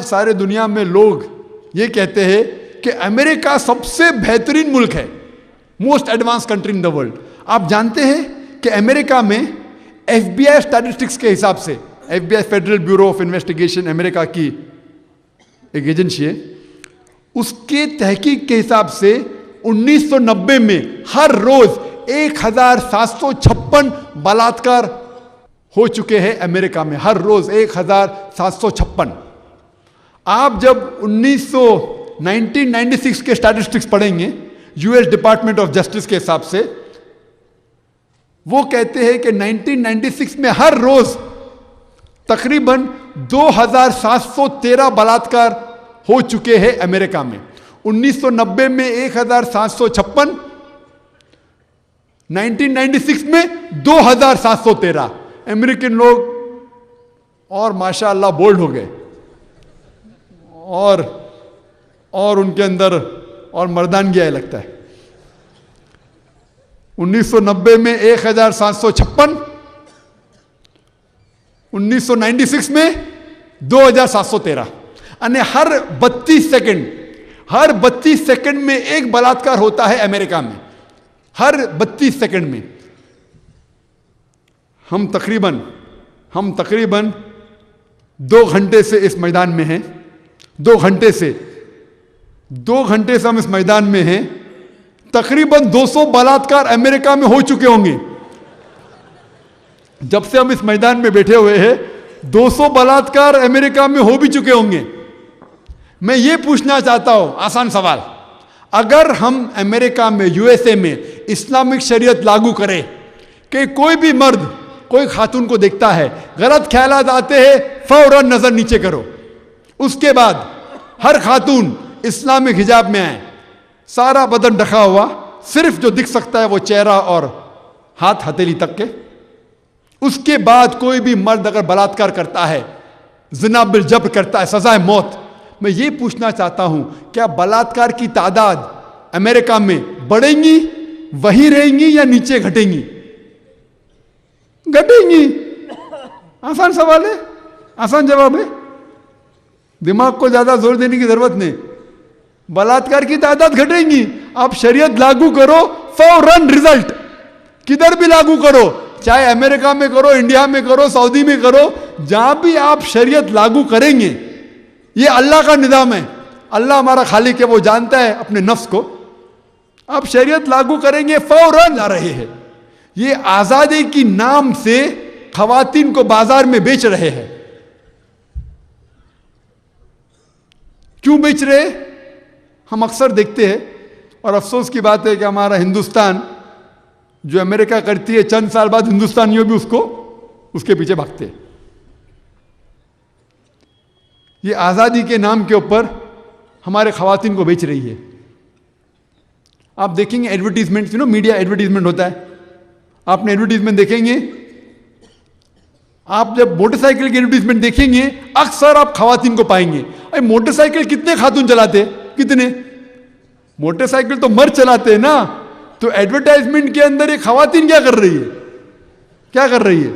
सारे दुनिया में लोग ये कहते हैं कि अमेरिका सबसे बेहतरीन मुल्क है, most advance country in the world. आप जानते हैं कि अमेरिका में FBI स्टैटिस्टिक्स के हिसाब से, FBI federal bureau of investigation America की एक एजेंसी है, उसके तहकीक के हिसाब से 1990 में हर रोज 1756 बलात्कार हो चुके हैं अमेरिका में। हर रोज 1756। आप जब 1996 के स्टैटिस्टिक्स पढ़ेंगे यूएस डिपार्टमेंट ऑफ जस्टिस के हिसाब से, वो कहते हैं कि 1996 में हर रोज तकरीबन 2713 बलात्कार हो चुके हैं अमेरिका में। 1990 में 1756, 1996 में 2713। अमेरिकन लोग और माशाअल्लाह बोल्ड हो गए और उनके अंदर और मर्दानगी आए लगता है। 1990 में 1756, 1996 में 2713। यानी हर 32 सेकंड में एक बलात्कार होता है अमेरिका में, हर 32 सेकंड में। हम तकरीबन 2 घंटे से इस मैदान में हैं। 2 घंटे से हम इस मैदान में हैं। तकरीबन 200 बलात्कार अमेरिका में हो चुके होंगे। जब से हम इस मैदान में बैठे हुए हैं 200 बलात्कार अमेरिका में हो भी चुके होंगे। मैं ये पूछना चाहता हूं, आसान सवाल, अगर हम अमेरिका में, यूएसए में इस्लामिक शरीयत लागू करें कि कोई भी मर्द कोई खातून को देखता है, गलत ख्यालात आते हैं, फौरन नजर नीचे करो। उसके बाद हर खातून इस्लामिक हिजाब में आए, सारा बदन ढका हुआ, सिर्फ जो दिख सकता है वो चेहरा और हाथ हथेली तक के। उसके बाद कोई भी मर्द अगर बलात्कार करता है, जिना बिल जब्र करता है, सजाए मौत। मैं ये पूछना चाहता हूं, क्या बलात्कार की तादाद अमेरिका में बढ़ेंगी, वही रहेंगी या नीचे घटेंगी? घटेंगी। आसान सवाल है, आसान जवाब है, दिमाग को ज्यादा जोर देने की जरूरत नहीं। बलात्कार की तादाद घटेंगी, आप शरीयत लागू करो, फौरन रिजल्ट। किधर भी लागू करो, चाहे अमेरिका में करो, इंडिया में करो, सऊदी में करो, जहां भी आप शरीयत लागू करेंगे, ये अल्लाह का निजाम है। अल्लाह हमारा खालिक है, वो जानता है अपने नफ्स को। आप शरीयत लागू करेंगे, फौरन आ रहे हैं। ये आजादी की नाम से खवातीन को बाजार में बेच रहे हैं। क्यों बेच रहे? हम अक्सर देखते हैं, और अफसोस की बात है कि हमारा हिंदुस्तान जो अमेरिका करती है, चंद साल बाद हिंदुस्तानियों भी उसके पीछे भागते हैं। ये आजादी के नाम के ऊपर हमारे खवातीन को बेच रही है। आप देखेंगे एडवर्टीजमेंट, मीडिया एडवर्टीजमेंट होता है, आपने एडवर्टीजमेंट देखेंगे, आप जब मोटरसाइकिल की एडवर्टीजमेंट देखेंगे, अक्सर आप खवातीन को पाएंगे। अरे मोटरसाइकिल कितने खातून चलाते हैं? कितने? मोटरसाइकिल तो मर्द चलाते हैं ना। तो एडवर्टाइजमेंट के अंदर ये खवातीन क्या कर रही है? क्या कर रही है?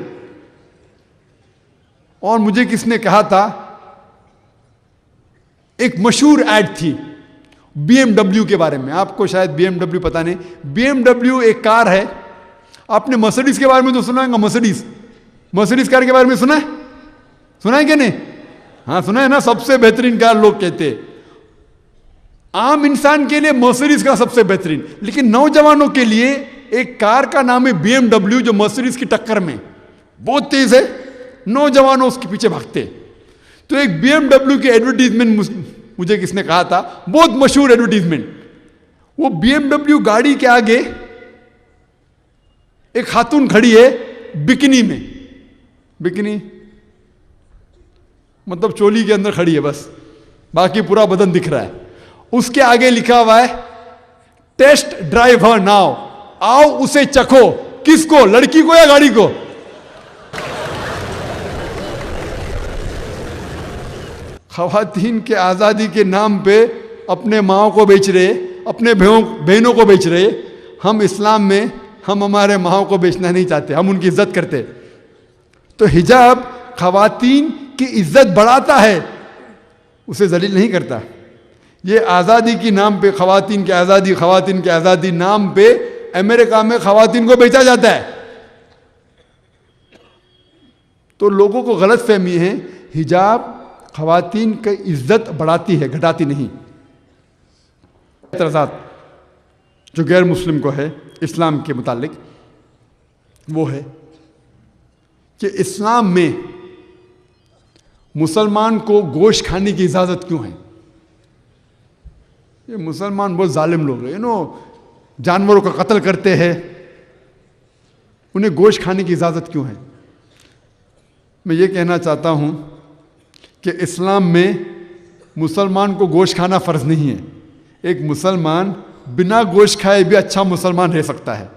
और मुझे किसने कहा था, एक मशहूर एड थी BMW के बारे में, आपको शायद BMW पता नहीं। BMW एक कार है। आपने मर्सिडीज के बारे में तो सुना है, मर्सिडीज कार के बारे में सुना है? सुना है कि नहीं? हाँ सुना है ना, सबसे बेहतरीन कार लोग कहते हैं। आम इंसान के लिए मर्सिडीज का सबसे बेहतरीन, लेकिन नौजवानों के लिए एक कार का नाम है BMW, जो मर्सिडीज की टक्कर में बहुत तेज है, नौजवानों उसके पीछे भागते। तो एक BMW की एडवर्टीजमेंट मुझे किसने कहा था, बहुत मशहूर एडवर्टीजमेंट। वो BMW गाड़ी के आगे एक खातून खड़ी है बिकनी में, बिकनी मतलब चोली के अंदर खड़ी है बस, बाकी पूरा बदन दिख रहा है। उसके आगे लिखा हुआ है टेस्ट ड्राइव हर नाउ, आओ उसे चखो। किसको? लड़की को या गाड़ी को? खवातीन के आजादी के नाम पे अपने माओ को बेच रहे, अपने बहनों को बेच रहे। हम इस्लाम में हम हमारे माओ को बेचना नहीं चाहते, हम उनकी इज्जत करते। तो हिजाब खवातीन की इज्जत बढ़ाता है, उसे जलील नहीं करता। ये आज़ादी की नाम पे खवातीन की आज़ादी नाम पे अमेरिका में खवातीन को बेचा जाता है। तो लोगों को गलत फहमी है, हिजाब खवातीन की इज्जत बढ़ाती है, घटाती नहीं। एतराज़ात जो गैर मुस्लिम को है इस्लाम के मुतालिक, वो है कि इस्लाम में मुसलमान को गोश्त खाने की इजाज़त क्यों है? ये मुसलमान बहुत जालिम लोग हैं, जानवरों का कत्ल करते हैं, उन्हें गोश्त खाने की इजाज़त क्यों है? मैं ये कहना चाहता हूँ कि इस्लाम में मुसलमान को गोश्त खाना फ़र्ज़ नहीं है। एक मुसलमान बिना गोश्त खाए भी अच्छा मुसलमान रह सकता है,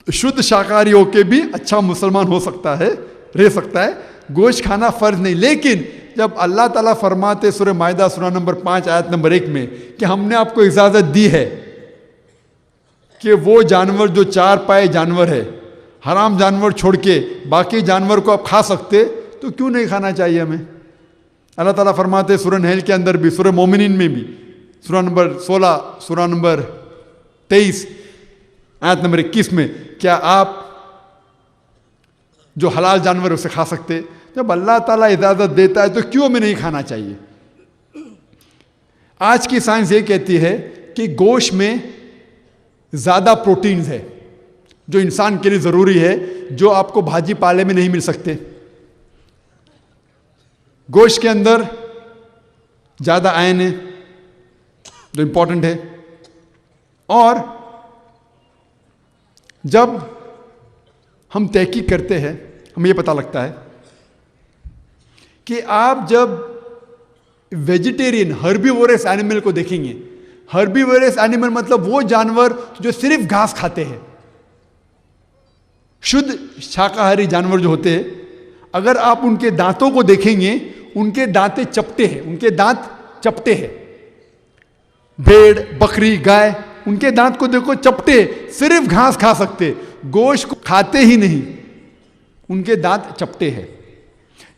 शुद्ध शाकाहारी होकर भी अच्छा मुसलमान हो सकता है, रह सकता है। गोश्त खाना फ़र्ज़ नहीं। लेकिन जब अल्लाह ताला फरमाते सूरह माइदा सूरह नंबर 5 आयत नंबर 1 में कि हमने आपको इजाज़त दी है कि वो जानवर जो 4 पाए जानवर है, हराम जानवर छोड़ के बाकी जानवर को आप खा सकते, तो क्यों नहीं खाना चाहिए हमें? अल्लाह ताला फरमाते सूरह नहल के अंदर भी, सूरह मोमिनीन में भी, सूरह नंबर 16 सूरह नंबर 23 आयत नंबर 21 में, क्या आप जो हलाल जानवर है उसे खा सकते? जब अल्लाह ताला इजाज़त देता है तो क्यों हमें नहीं खाना चाहिए? आज की साइंस ये कहती है कि गोश्त में ज़्यादा प्रोटीन्स है जो इंसान के लिए ज़रूरी है, जो आपको भाजी पाले में नहीं मिल सकते। गोश्त के अंदर ज़्यादा आयरन है जो इंपॉर्टेंट है। और जब हम तहकीक करते हैं हमें यह पता लगता है कि आप जब वेजिटेरियन हर्बीवोरस एनिमल को देखेंगे, हर्बीवोरस एनिमल मतलब वो जानवर जो सिर्फ घास खाते हैं, शुद्ध शाकाहारी जानवर जो होते हैं, अगर आप उनके दांतों को देखेंगे, उनके दांतें चपटे हैं, उनके दांत चपटे हैं। भेड़, बकरी, गाय, उनके दांत को देखो चपटे, सिर्फ घास खा सकते, गोश्त को खाते ही नहीं, उनके दांत चपटे हैं।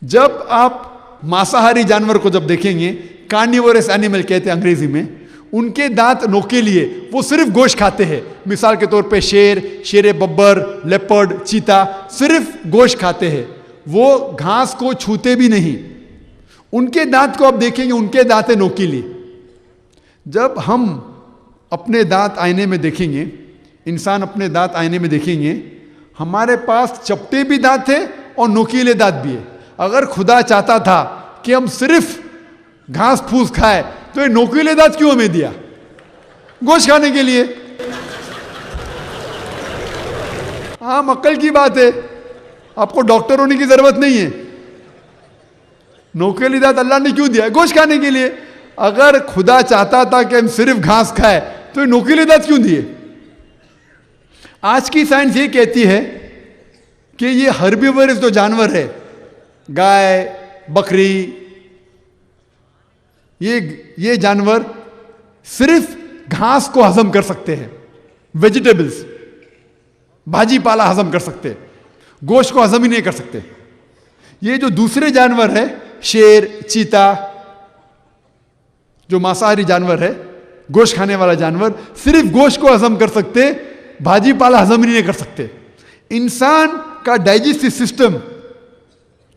जब आप मांसाहारी जानवर को जब देखेंगे, कार्निवोरस एनिमल कहते हैं अंग्रेजी में, उनके दांत नोकीले, वो सिर्फ गोश्त खाते हैं। मिसाल के तौर पे शेर, शेर बब्बर, लेपर्ड, चीता सिर्फ गोश्त खाते हैं, वो घास को छूते भी नहीं। उनके दांत को आप देखेंगे, उनके दांत है नोकीले। जब हम अपने दांत आईने में देखेंगे, इंसान अपने दांत आईने में देखेंगे, हमारे पास चपटे भी दांत है और नोकीले दांत भी है। अगर खुदा चाहता था कि हम सिर्फ घास फूस खाए, तो ये नोकीले दांत क्यों हमें दिया? गोश्त खाने के लिए। हाँ, अक्ल की बात है, आपको डॉक्टर होने की जरूरत नहीं है। नोकीले दांत अल्लाह ने क्यों दिया? गोश्त खाने के लिए। अगर खुदा चाहता था कि हम सिर्फ घास खाए, तो ये नोकीले दांत क्यों दिए? आज की साइंस ये कहती है कि ये हर्बीवोरस जो जानवर है, गाय, बकरी, ये जानवर सिर्फ घास को हजम कर सकते हैं, वेजिटेबल्स, भाजी पाला हजम कर सकते हैं, गोश्त को हजम ही नहीं कर सकते। ये जो दूसरे जानवर है, शेर, चीता, जो मांसाहारी जानवर है, गोश्त खाने वाला जानवर, सिर्फ गोश्त को हजम कर सकते, भाजी पाला हजम ही नहीं कर सकते। इंसान का डाइजेस्टिव सिस्टम,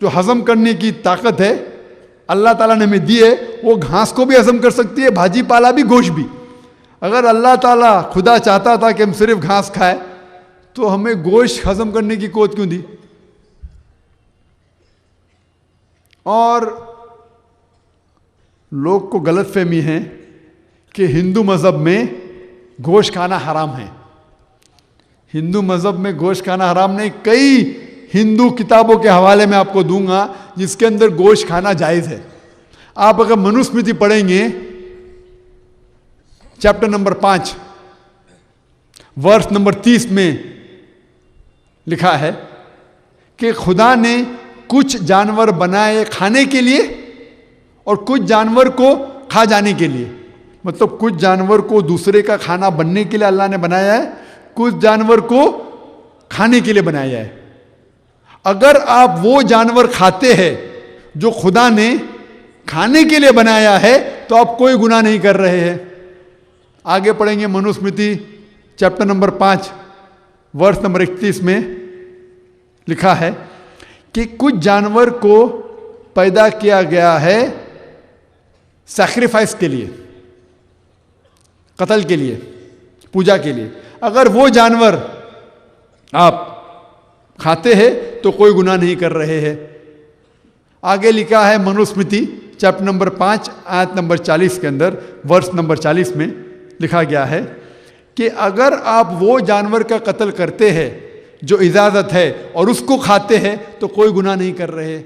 जो हजम करने की ताकत है अल्लाह ताला ने हमें दी है, वो घास को भी हजम कर सकती है, भाजी पाला भी, गोश्त भी। अगर अल्लाह ताला खुदा चाहता था कि हम सिर्फ घास खाए, तो हमें गोश्त हजम करने की कोत क्यों दी? और लोग को गलतफहमी है कि हिंदू मजहब में गोश्त खाना हराम है। हिंदू मजहब में गोश्त खाना हराम नहीं। कई हिंदू किताबों के हवाले में आपको दूंगा जिसके अंदर गोश्त खाना जायज है। आप अगर मनुस्मृति पढ़ेंगे, चैप्टर नंबर 5 वर्ष नंबर 30 में लिखा है कि खुदा ने कुछ जानवर बनाए खाने के लिए और कुछ जानवर को खा जाने के लिए। मतलब कुछ जानवर को दूसरे का खाना बनने के लिए अल्लाह ने बनाया है, कुछ जानवर को खाने के लिए बनाया है। अगर आप वो जानवर खाते हैं जो खुदा ने खाने के लिए बनाया है, तो आप कोई गुनाह नहीं कर रहे हैं। आगे पढ़ेंगे मनुस्मृति चैप्टर नंबर 5 वर्ष नंबर 31 में लिखा है कि कुछ जानवर को पैदा किया गया है सैक्रिफाइस के लिए, कत्ल के लिए, पूजा के लिए। अगर वो जानवर आप खाते हैं तो कोई गुनाह नहीं कर रहे हैं। आगे लिखा है मनुस्मृति चैप्टर नंबर 5 आयत नंबर 40 के अंदर, वर्ष नंबर 40 में लिखा गया है कि अगर आप वो जानवर का कत्ल करते हैं जो इजाज़त है और उसको खाते हैं, तो कोई गुनाह नहीं कर रहे।